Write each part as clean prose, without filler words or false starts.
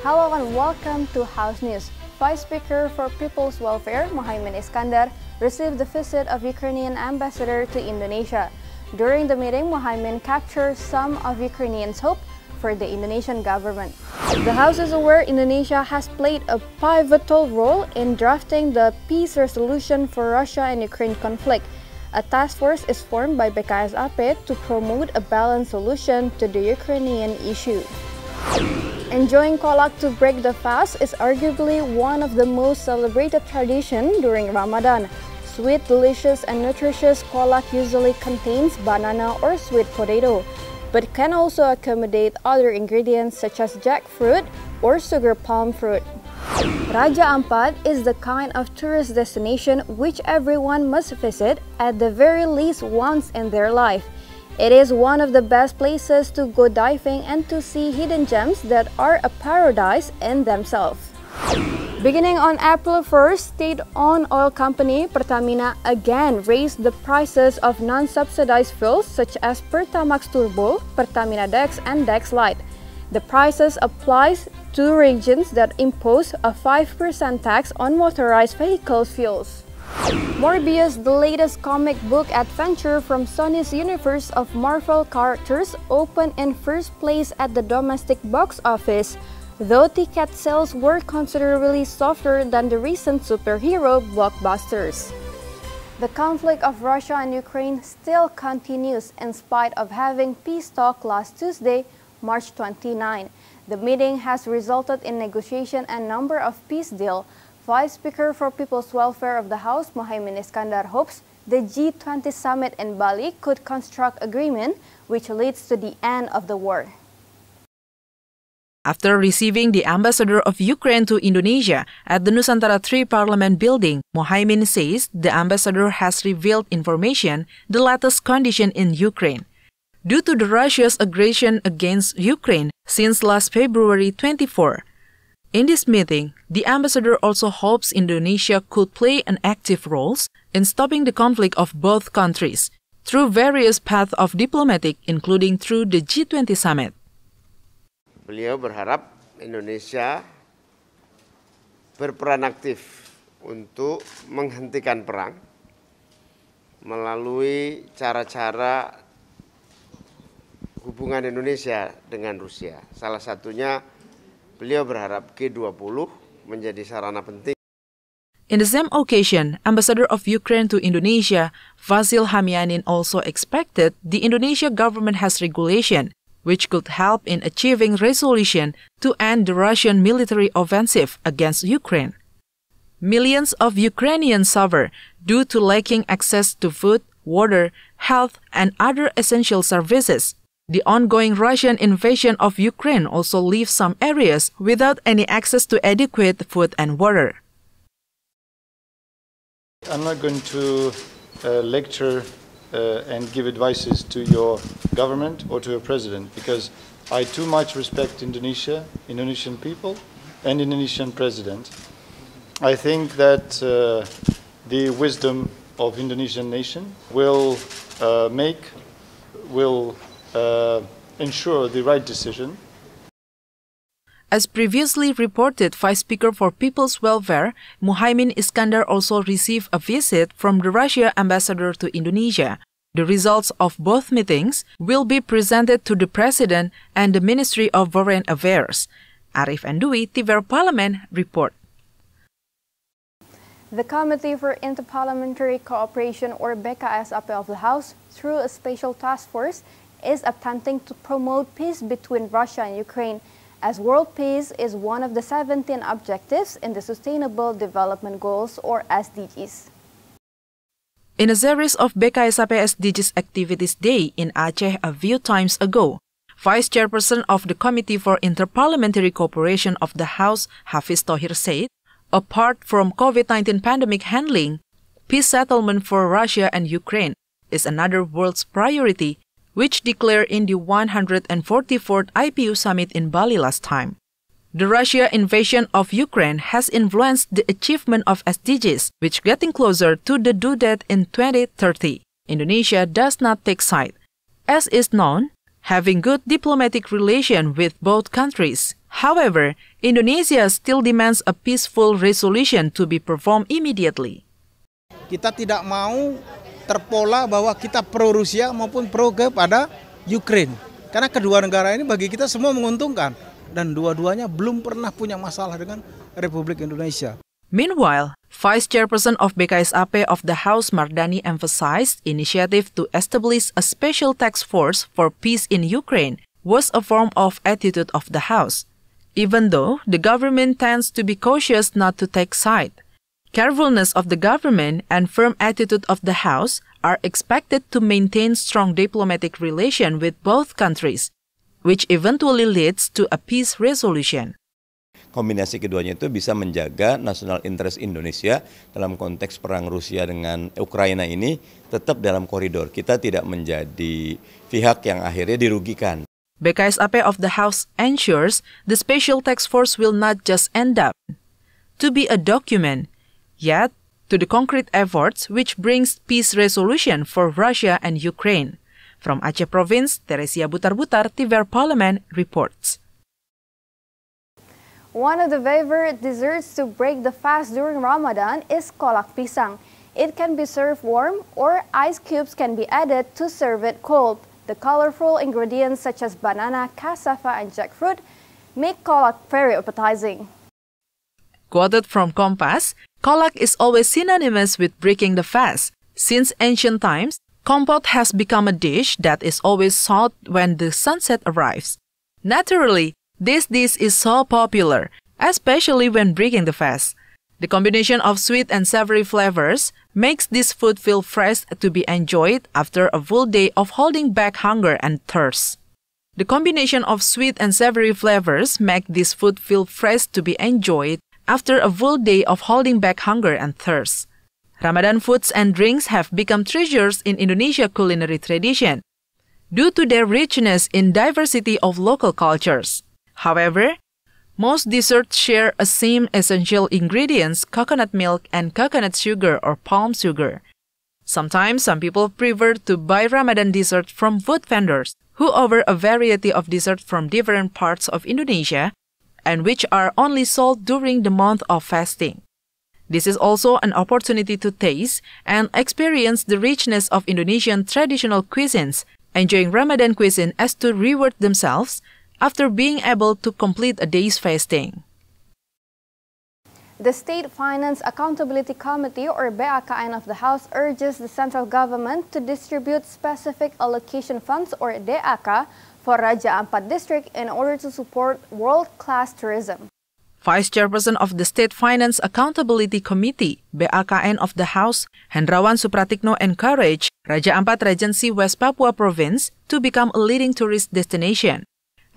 Hello and welcome to House News. Vice Speaker for People's Welfare, Muhaimin Iskandar, received the visit of Ukrainian ambassador to Indonesia. During the meeting, Muhaimin captured some of Ukrainians' hope for the Indonesian government. The House is aware Indonesia has played a pivotal role in drafting the peace resolution for Russia and Ukraine conflict. A task force is formed by BKSAP to promote a balanced solution to the Ukrainian issue. Enjoying KOLAK to break the fast is arguably one of the most celebrated traditions during Ramadan. Sweet, delicious, and nutritious KOLAK usually contains banana or sweet potato, but can also accommodate other ingredients such as jackfruit or sugar palm fruit. Raja Ampat is the kind of tourist destination which everyone must visit at the very least once in their life. It is one of the best places to go diving and to see hidden gems that are a paradise in themselves. Beginning on April 1st, state-owned oil company PERTAMINA again raised the prices of non-subsidized fuels such as Pertamax Turbo, Pertamina Dex, and Dex Lite. The prices applies to regions that impose a 5% tax on motorized vehicle fuels. MORBIUS, the latest comic book adventure from Sony's universe of Marvel characters, opened in first place at the domestic box office, though ticket sales were considerably softer than the recent superhero blockbusters. The conflict of Russia and Ukraine still continues in spite of having peace talk last Tuesday, March 29. The meeting has resulted in negotiation and number of peace deals. Vice Speaker for People's Welfare of the House, Muhaimin Iskandar, hopes the G20 summit in Bali could construct agreement which leads to the end of the war. After receiving the ambassador of Ukraine to Indonesia at the Nusantara III Parliament building, Muhaimin says the ambassador has revealed information the latest condition in Ukraine. Due to the Russia's aggression against Ukraine since last February 24, in this meeting, the ambassador also hopes Indonesia could play an active role in stopping the conflict of both countries through various paths of diplomatic, including through the G20 summit. Beliau berharap Indonesia berperan aktif untuk menghentikan perang melalui cara-cara hubungan Indonesia dengan Rusia. Salah satunya beliau berharap G20 menjadi sarana penting. In the same occasion, Ambassador of Ukraine to Indonesia, Vasil Hamianin, also expected the Indonesia government has regulation which could help in achieving resolution to end the Russian military offensive against Ukraine. Millions of Ukrainians suffer due to lacking access to food, water, health, and other essential services. The ongoing Russian invasion of Ukraine also leaves some areas without any access to adequate food and water. I'm not going to lecture and give advices to your government or to your president, because I too much respect Indonesia, Indonesian people, and Indonesian president. I think that the wisdom of Indonesian nation will ensure the right decision. As previously reported, Vice Speaker for People's Welfare, Muhaimin Iskandar, also received a visit from the Russia ambassador to Indonesia. The results of both meetings will be presented to the President and the Ministry of Foreign Affairs. Arif Andui, TVR Parlemen, report. The Committee for Interparliamentary Cooperation, or BKSAP of the House, through a special task force, is attempting to promote peace between Russia and Ukraine, as world peace is one of the 17 objectives in the Sustainable Development Goals, or SDGs. In a series of BKSAP SDGs Activities Day in Aceh a few times ago, Vice Chairperson of the Committee for Interparliamentary Cooperation of the House, Hafiz Thohir, said, apart from COVID-19 pandemic handling, peace settlement for Russia and Ukraine is another world's priority, which declared in the 144th IPU summit in Bali last time. The Russia invasion of Ukraine has influenced the achievement of SDGs, which getting closer to the due date in 2030. Indonesia does not take side. As is known, having good diplomatic relations with both countries. However, Indonesia still demands a peaceful resolution to be performed immediately. Kita tidak mau terpola bahwa kita pro Rusia maupun pro kepada Ukraine. Karena kedua negara ini bagi kita semua menguntungkan. Dan dua-duanya belum pernah punya masalah dengan Republik Indonesia. Meanwhile, Vice Chairperson of BKSAP of the House Mardani emphasized initiative to establish a special task force for peace in Ukraine was a form of attitude of the House, even though the government tends to be cautious not to take side. Carefulness of the government and firm attitude of the House are expected to maintain strong diplomatic relation with both countries, which eventually leads to a peace resolution. Kombinasi keduanya itu bisa menjaga national interest Indonesia dalam konteks perang Rusia dengan Ukraina ini tetap dalam koridor. Kita tidak menjadi pihak yang akhirnya dirugikan. BKSAP of the House ensures the special task force will not just end up to be a document, yet to the concrete efforts which brings peace resolution for Russia and Ukraine. From Aceh Province, Teresia Butar-Butar, TVR Parlemen reports. One of the favorite desserts to break the fast during Ramadan is kolak pisang. It can be served warm or ice cubes can be added to serve it cold. The colorful ingredients such as banana, cassava, and jackfruit make kolak very appetizing. Quoted from Kompas, kolak is always synonymous with breaking the fast. Since ancient times, kompot has become a dish that is always sought when the sunset arrives. Naturally, this dish is so popular, especially when breaking the fast. The combination of sweet and savory flavors makes this food feel fresh to be enjoyed after a full day of holding back hunger and thirst. The combination of sweet and savory flavors make this food feel fresh to be enjoyed after a full day of holding back hunger and thirst. Ramadan foods and drinks have become treasures in Indonesia culinary tradition due to their richness in diversity of local cultures. However, most desserts share a same essential ingredients, coconut milk and coconut sugar or palm sugar. Sometimes some people prefer to buy Ramadan dessert from food vendors who offer a variety of desserts from different parts of Indonesia and which are only sold during the month of fasting. This is also an opportunity to taste and experience the richness of Indonesian traditional cuisines, enjoying Ramadan cuisine as to reward themselves after being able to complete a day's fasting. The State Finance Accountability Committee, or BKSAP of the House, urges the central government to distribute specific allocation funds, or DAK, for Raja Ampat district in order to support world-class tourism. Vice Chairperson of the State Finance Accountability Committee, BKSAP of the House, Hendrawan Supratikno encouraged Raja Ampat Regency West Papua Province to become a leading tourist destination.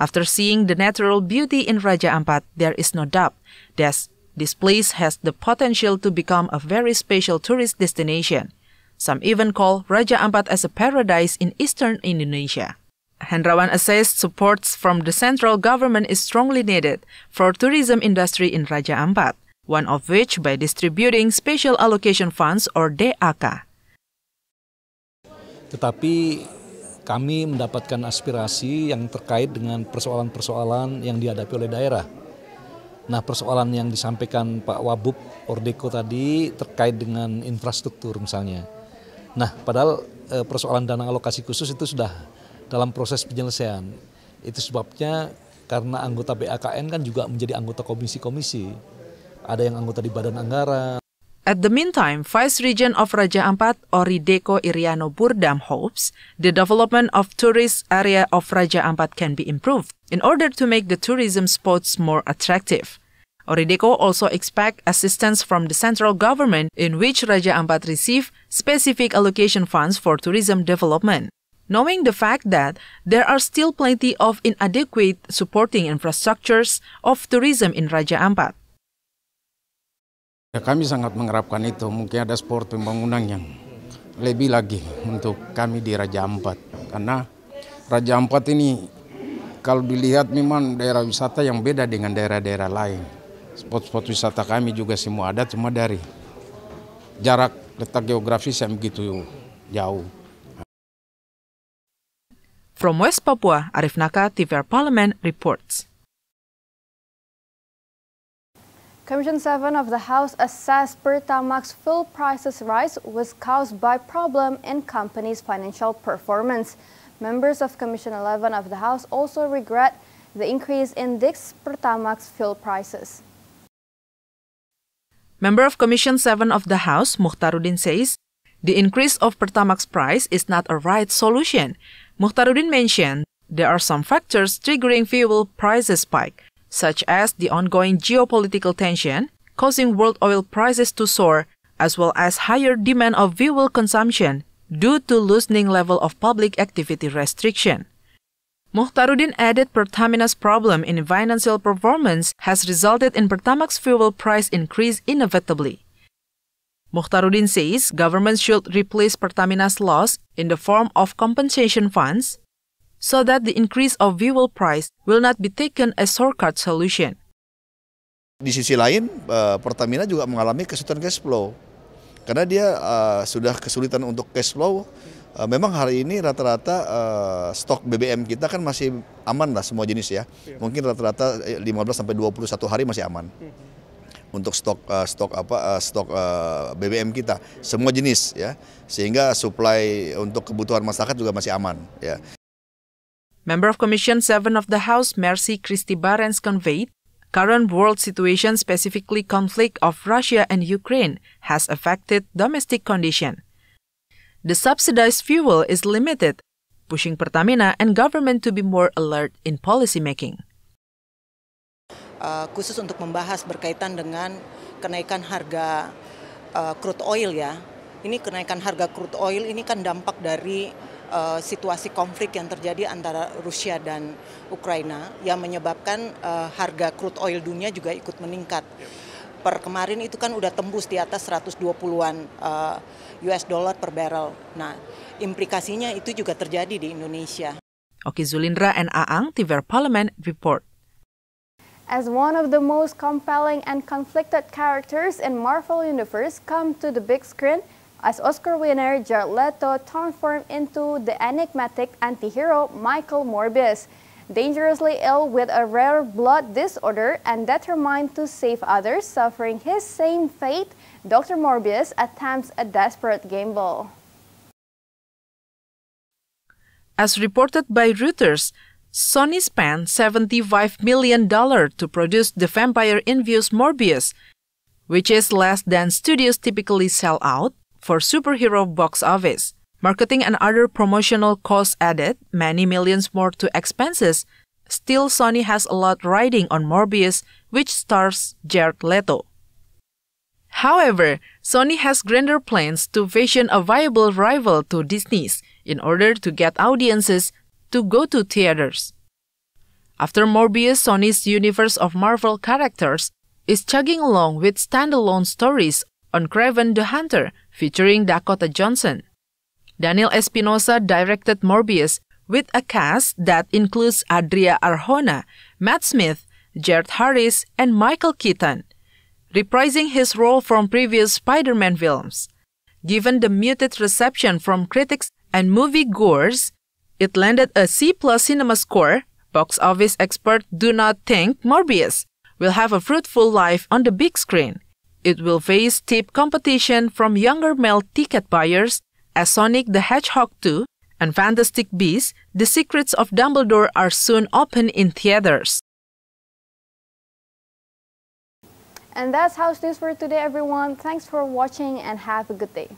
After seeing the natural beauty in Raja Ampat, there is no doubt that this place has the potential to become a very special tourist destination. Some even call Raja Ampat as a paradise in eastern Indonesia. Hendrawan assessed support from the central government is strongly needed for tourism industry in Raja Ampat, one of which by distributing special allocation funds or DAK. Tetapi kami mendapatkan aspirasi yang terkait dengan persoalan-persoalan yang dihadapi oleh daerah. Nah, persoalan yang disampaikan Pak Wabub Ordeko tadi terkait dengan infrastruktur misalnya. Nah, padahal persoalan dana alokasi khusus itu sudah dalam proses penyelesaian. Itu sebabnya karena anggota BKSAP kan juga menjadi anggota komisi-komisi. Ada yang anggota di Badan Anggaran. At the meantime, Vice Regent of Raja Ampat, Orideko Iriano Burdam, hopes the development of tourist area of Raja Ampat can be improved in order to make the tourism spots more attractive. Orideko also expects assistance from the central government in which Raja Ampat receive specific allocation funds for tourism development, knowing the fact that there are still plenty of inadequate supporting infrastructures of tourism in Raja Ampat. Ya, kami sangat mengharapkan itu, mungkin ada sport pembangunan yang lebih lagi untuk kami di Raja Ampat. Karena Raja Ampat ini kalau dilihat memang daerah wisata yang beda dengan daerah-daerah lain. Spot-spot wisata kami juga semua ada, cuma dari jarak letak geografis yang begitu jauh. From West Papua, Arif Naka, TVR Parlemen reports. Commission 7 of the House assessed Pertamax fuel prices rise was caused by problem in company's financial performance. Members of Commission 11 of the House also regret the increase in this Pertamax fuel prices. Member of Commission 7 of the House, Mukhtaruddin, says the increase of Pertamax price is not a right solution. Mukhtaruddin mentioned there are some factors triggering fuel prices spike, such as the ongoing geopolitical tension causing world oil prices to soar, as well as higher demand of fuel consumption due to loosening level of public activity restriction. Mukhtaruddin added Pertamina's problem in financial performance has resulted in Pertamax fuel price increase inevitably. Mukhtaruddin says government should replace Pertamina's loss in the form of compensation funds so that the increase of fuel price will not be taken as shortcut solution. Di sisi lain, Pertamina juga mengalami kesulitan cash flow. Karena dia sudah kesulitan untuk cash flow, memang hari ini rata-rata stok BBM kita kan masih aman lah semua jenis ya. Mungkin rata-rata 15 sampai 21 hari masih aman. Untuk stok BBM kita semua jenis ya. Sehingga supply untuk kebutuhan masyarakat juga masih aman ya. Member of Commission 7 of the House, Mercy Christy Barens, conveyed current world situation, specifically conflict of Russia and Ukraine, has affected domestic condition. The subsidized fuel is limited, pushing Pertamina and government to be more alert in policy making. Khusus untuk membahas berkaitan dengan kenaikan harga crude oil ya. Ini kenaikan harga crude oil ini kan dampak dari situasi konflik yang terjadi antara Rusia dan Ukraina yang menyebabkan harga crude oil dunia juga ikut meningkat. Per kemarin itu kan udah tembus di atas 120-an US dollar per barrel. Nah, implikasinya itu juga terjadi di Indonesia. Oki Zulindra and Aang, TVR Parlemen report. As one of the most compelling and conflicted characters in Marvel Universe come to the big screen, as Oscar winner Jared Leto transformed into the enigmatic anti-hero Michael Morbius. Dangerously ill with a rare blood disorder and determined to save others suffering his same fate, Dr. Morbius attempts a desperate gamble. As reported by Reuters, Sony spent $75 million to produce the vampire-infused Morbius, which is less than studios typically sell out for superhero box office. Marketing and other promotional costs added many millions more to expenses. Still, Sony has a lot riding on Morbius, which stars Jared Leto. However, Sony has grander plans to fashion a viable rival to Disney's in order to get audiences to go to theaters. After Morbius, Sony's universe of Marvel characters is chugging along with standalone stories on Kraven the Hunter, featuring Dakota Johnson. Daniel Espinosa directed Morbius with a cast that includes Adria Arjona, Matt Smith, Jared Harris, and Michael Keaton, reprising his role from previous Spider-Man films. Given the muted reception from critics and moviegoers, it landed a C+ cinema score. Box office experts do not think Morbius will have a fruitful life on the big screen. It will face steep competition from younger male ticket buyers as Sonic the Hedgehog 2 and Fantastic Beasts: The Secrets of Dumbledore are soon open in theaters. And that's House News for today, everyone. Thanks for watching and have a good day.